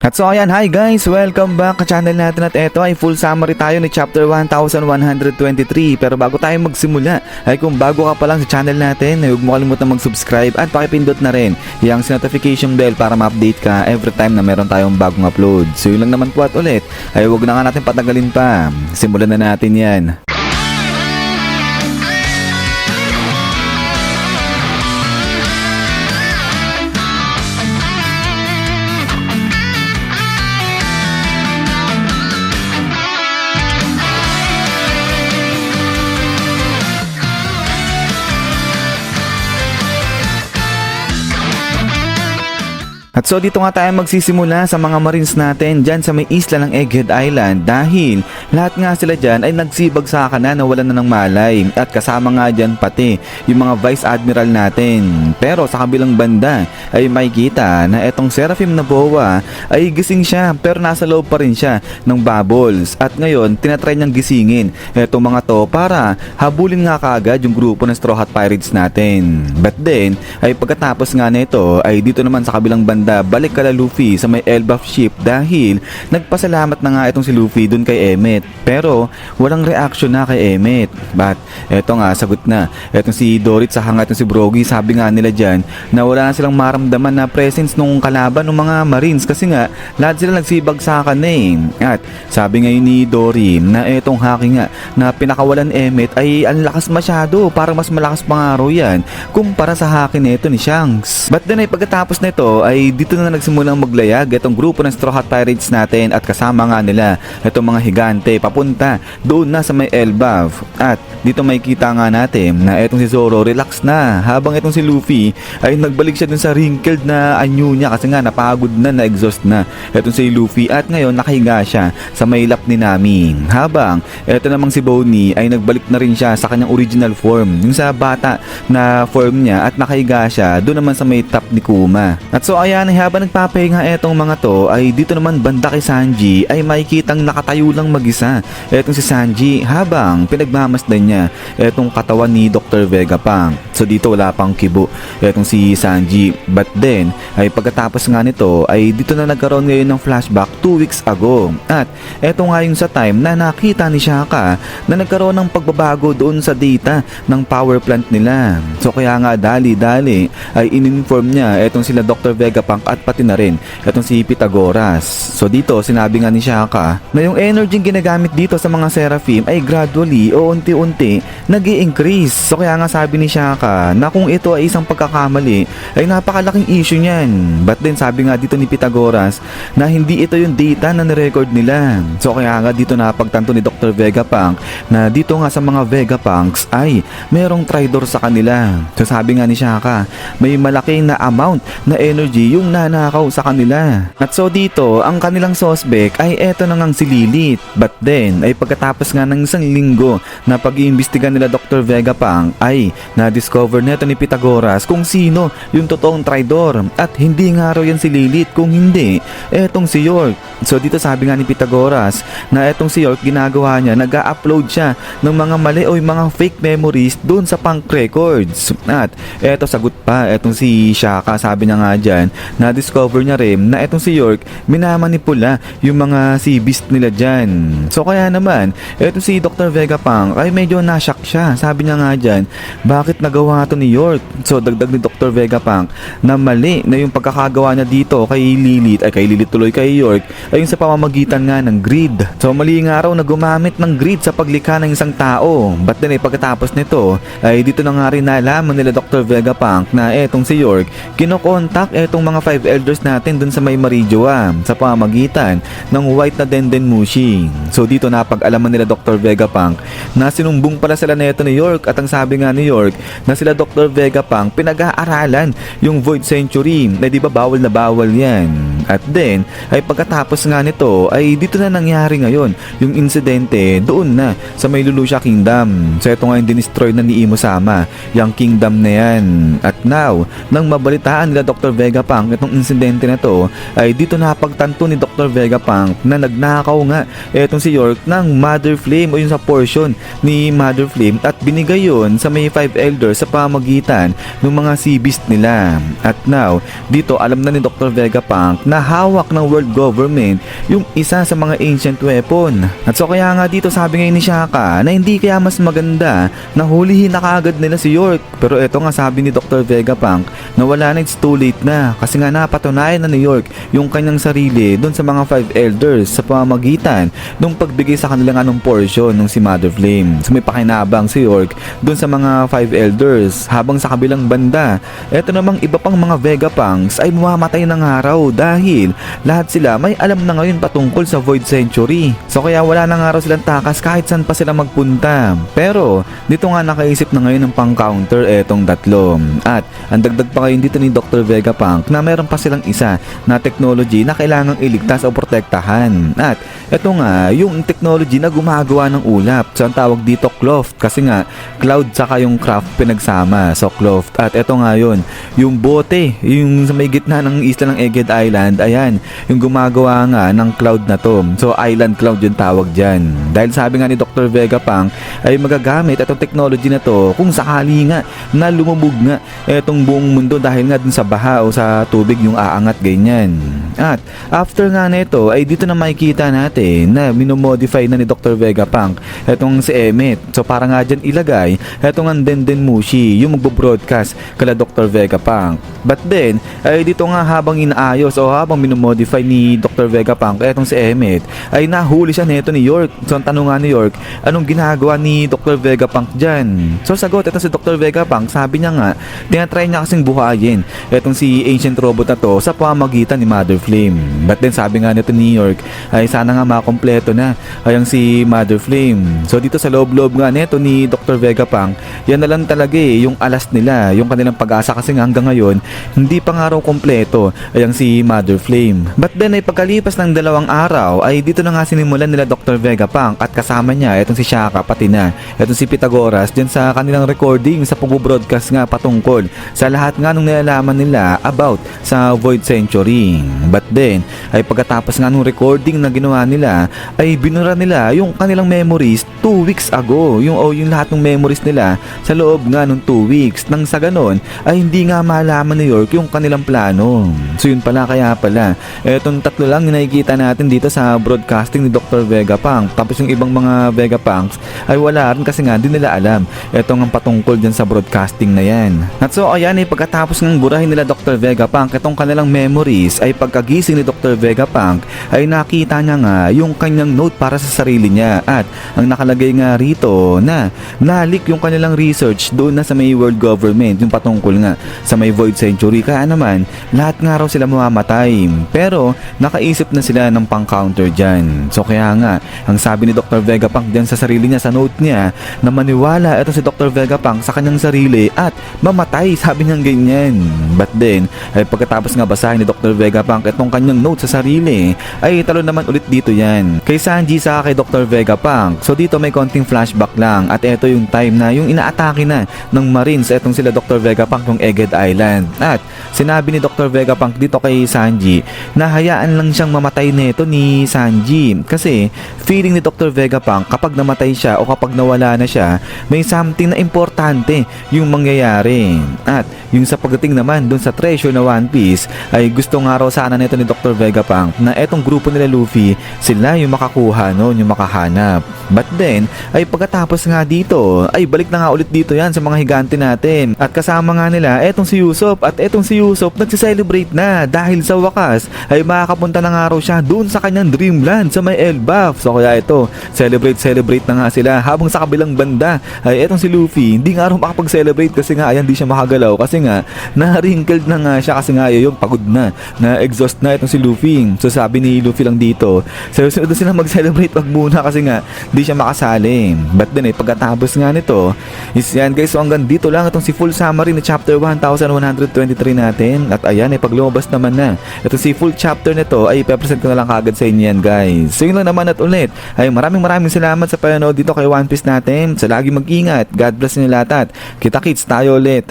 At so ayan, hi guys! Welcome back sa channel natin at eto ay full summary tayo ni chapter 1123. Pero bago tayo magsimula ay kung bago ka pa lang sa channel natin ay huwag mo kalimutan mag-subscribe at pakipindot na rin yung notification bell para ma-update ka every time na meron tayong bagong upload. So yun lang naman po at ulit ay huwag na nga natin patagalin pa. Simulan na natin yan. At so dito nga tayo magsisimula sa mga Marines natin dyan sa may isla ng Egghead Island dahil lahat nga sila dyan ay nagsibagsakan na nawalan na ng malay at kasama nga dyan pati yung mga Vice Admiral natin. Pero sa kabilang banda ay makikita na etong Seraphim na boa ay gising siya pero nasa loob pa rin siya ng bubbles at ngayon tinatry niyang gisingin etong mga to para habulin nga kaagad yung grupo ng Straw Hat Pirates natin. But then ay pagkatapos nga nito ay dito naman sa kabilang banda balik kala Luffy sa may Elbaf ship dahil nagpasalamat na nga itong si Luffy dun kay Emmet pero walang reaction na kay Emmet. But eto nga sagot na etong si Dorit sa hanga itong si Brogy, sabi nga nila dyan na wala na silang maramdaman na presence nung kalaban ng mga Marines kasi nga lahat sila nagsibagsakan na at sabi ngayon ni Dory na etong haki nga na pinakawalan Emmet ay ang lakas masyado, parang mas malakas pa nga raw yan kumpara sa haki nito ni Shanks. But then ay pagkatapos nito ay dito na nagsimulang maglayag itong grupo ng Straw Hat Pirates natin at kasama nga nila itong mga higante papunta doon na sa may Elbaf. At dito makikita nga natin na itong si Zoro relax na habang itong si Luffy ay nagbalik siya dun sa wrinkled na anyo niya kasi nga napagod na exhaust na itong si Luffy at ngayon nakahiga siya sa may lap ni Nami. Habang ito namang si Bonnie ay nagbalik na rin siya sa kanyang original form, yung sa bata na form niya at nakahiga siya doon naman sa may top ni Kuma. At so ayan, habang nagpapahinga etong mga to ay dito naman banda kay Sanji ay makikitang nakatayo lang mag-isa etong si Sanji habang pinagmamasdan niya etong katawan ni Dr. Vegapunk. So dito wala pang kibo etong si Sanji. But then ay pagkatapos nga nito ay dito na nagkaroon ngayon ng flashback 2 weeks ago. At eto nga yung sa time na nakita ni Shaka na nagkaroon ng pagbabago doon sa data ng power plant nila. So kaya nga dali-dali ay in-inform niya etong sila Dr. Vegapunk at pati na rin itong si Pythagoras. So dito sinabi nga ni Shaka na yung energy ginagamit dito sa mga Seraphim ay gradually o unti-unti nag-i-increase. So kaya nga sabi ni Shaka na kung ito ay isang pagkakamali ay napakalaking issue niyan. But then sabi nga dito ni Pythagoras na hindi ito yung data na nirecord nila. So kaya nga dito napagtanto ni Dr. Vegapunk na dito nga sa mga Vegapunks ay merong traitor sa kanila. So sabi nga ni Shaka may malaking na amount na energy yung nanakaw sa kanila. At so dito, ang kanilang suspect ay eto na ngang si Lilith. But then, ay pagkatapos nga ng isang linggo na pag-iimbestigan nila Dr. Vegapunk ay na-discover neto ni Pythagoras kung sino yung totoong traidor. At hindi nga raw yan si Lilith, kung hindi, etong si York. So dito sabi nga ni Pythagoras na etong si York ginagawa niya, nag-a-upload siya ng mga mali o yung mga fake memories doon sa punk records. At eto sagot pa, etong si Shaka, sabi niya nga dyan, na-discover niya rin na etong si York minamanipula yung mga sea beast nila dyan. So kaya naman, etong si Dr. Vegapunk ay medyo nashock siya. Sabi niya nga dyan, bakit nagawa to ni York? So dagdag ni Dr. Vegapunk na mali na yung pagkakagawa niya dito kay Lilith, ay kay Lilith tuloy kay York, ay yung sa pamamagitan nga ng greed. So mali nga raw na gumamit ng greed sa paglikha ng isang tao. But then ay pagkatapos nito, ay dito na nga rin nalaman nila Dr. Vegapunk na etong si York kinokontak etong mga 5 elders natin dun sa may Marijoa sa pamamagitan ng white na Dendenmushi. So dito napag-alaman nila Dr. Vegapunk na sinumbong pala sila neto ni York at ang sabi nga ni York na sila Dr. Vegapunk pinag-aaralan yung Void Century na di ba bawal na bawal yan. At then ay pagkatapos nga nito ay dito na nangyari ngayon yung insidente doon na sa may Lulusha Kingdom. So ito nga yung dinestroy na ni Imo-sama yung kingdom na yan. At now nang mabalitaan nila Dr. Vegapunk itong insidente na to ay dito napagtanto ni Dr. Vegapunk na nagnakaw nga etong si York ng Mother Flame o yung sa portion ni Mother Flame at binigay yon sa may 5 elders sa pamagitan ng mga sea beast nila. At now dito alam na ni Dr. Vegapunk na hawak ng world government yung isa sa mga ancient weapon. At so kaya nga dito sabi ngayon ni Shaka na hindi kaya mas maganda na hulihin na kaagad nila si York. Pero eto nga sabi ni Dr. Vegapunk na wala na, it's too late na kasi nga napatunayan na ni York yung kanyang sarili doon sa mga 5 elders sa pamamagitan nung pagbigay sa kanila ng portion ng si Mother Flame. So may pakinabang si York doon sa mga 5 elders habang sa kabilang banda eto namang iba pang mga Vegapunks ay mamamatay ng araw dahil lahat sila may alam na ngayon patungkol sa Void Century. So kaya wala na nga raw silang takas kahit saan pa sila magpunta. Pero dito nga nakaisip na ngayon ng pang-counter etong tatlo. At ang dagdag pa ngayon dito ni Dr. Vegapunk na meron pa silang isa na technology na kailangang iligtas o protektahan. At eto nga yung technology na gumagawa ng ulap. So ang tawag dito cloth kasi nga cloud saka yung craft pinagsama. So cloth. At eto nga yun, yung bote, yung sa may gitna ng isla ng Egghead Island, ayan, yung gumagawa nga ng cloud na to. So island cloud yung tawag dyan. Dahil sabi nga ni Dr. Vegapunk ay magagamit itong technology na to kung sakali nga na lumubog nga etong buong mundo dahil nga dun sa baha o sa tubig yung aangat ganyan. At after nga nito ay dito na makikita natin na minomodify na ni Dr. Vegapunk etong si Emmet. So para nga dyan ilagay etong ang Denden Mushi yung magbo-broadcast kala Dr. Vegapunk. But then ay dito nga habang inaayos o habang minomodify ni Dr. Vegapunk etong si Emmet ay nahuli siya neto ni York. So ang tanong nga ni York, anong ginagawa ni Dr. Vegapunk dyan? So sagot etong si Dr. Vegapunk, sabi niya nga tinatry niya kasing buhayin etong si ancient robot na to sa pamamagitan ni Mother Flame. But then sabi nga nito ni York ay sana nga makompleto na ay ang si Mother Flame. So dito sa loob-loob nga neto ni Dr. Vegapunk, yan na lang talaga yung alas nila, yung kanilang pag-asa kasi nga hanggang ngayon hindi pa nga raw kompleto ay ang si Mother Flame. But then ay pagkalipas ng 2 araw ay dito na nga sinimulan nila Dr. Vegapunk at kasama niya etong si Shaka pati na etong si Pythagoras dyan sa kanilang recording sa pag-broadcast nga patungkol sa lahat nga nung nilalaman nila about sa Void Century. But then ay pagkatapos nga nung recording na ginawa nila ay binura nila yung kanilang memories 2 weeks ago, yung lahat ng memories nila sa loob nga nung 2 weeks. Nang sa ganon ay hindi nga malaman ni York yung kanilang plano. So yun pala, kaya pala etong tatlo lang yung nakikita natin dito sa broadcasting ni Dr. Vegapunk. Tapos yung ibang mga Vegapunks ay wala rin kasi nga din nila alam etong ang patungkol dyan sa broadcasting na yan. At so ayan ay pagkatapos ng burahin nila Dr. Vegapunk etong kanilang memories ay pagkagising ni Dr. Vegapunk ay nakita niya nga yung kanyang note para sa sarili niya. At ang nakalagay nga rito na nalik yung kanilang research doon na sa may world government yung patungkol nga sa may Void Century. Kaya naman lahat nga raw sila mamamatay. Pero nakaisip na sila ng pang-counter dyan. So kaya nga ang sabi ni Dr. Vegapunk dyan sa sarili niya sa note niya na maniwala ito si Dr. Vegapunk sa kanyang sarili at mamatay, sabi niyang ganyan. But then ay pagkatapos nga basahin ni Dr. Vegapunk itong kanyang note sa sarili ay talo naman ulit dito yan kay Sanji sa kay Dr. Vegapunk. So dito may konting flashback lang at ito yung time na yung inaatake na ng Marines etong sila Dr. Vegapunk ng Egghead Island. At sinabi ni Dr. Vegapunk dito kay Sanji na hayaan lang siyang mamatay neto ni Sanji kasi feeling ni Dr. Vegapunk kapag namatay siya o kapag nawala na siya may something na importante yung mangyayari. At yung sa pagdating naman dun sa treasure na One Piece ay gusto nga raw sana neto ni Dr. Vegapunk na etong grupo nila Luffy sila yung makakuha noon, yung makahanap. But then ay pagkatapos nga dito ay balik na nga ulit dito yan sa mga higante natin at kasama nga nila etong si Usopp. At etong si Usopp nagsiselebrate na dahil sa wakas ay makakapunta na nga raw siya dun sa kanyang dreamland sa may Elbaf. So kaya ito celebrate na nga sila habang sa kabilang banda ay etong si Luffy hindi nga raw makapag-celebrate kasi nga ayan di siya makagalaw kasi nga na-wrinkled na nga siya kasi nga yung pagod na exhaust na itong si Luffy. So sabi ni Luffy lang dito sa susunod sila mag-celebrate wag muna kasi nga di siya makasali. But then pagkatapos nga nito is yan guys. So hanggang dito lang itong si full summary ni chapter 1123 natin. At ayan pag lumabas naman na ito si full chapter nito ay ipepresent ko na lang kagad sa inyo yan guys. So yun lang naman at ulit ay maraming salamat sa panonood dito kay One Piece natin. Sa lagi mag-ingat. God bless niyo lahat at kita-kits tayo ulit.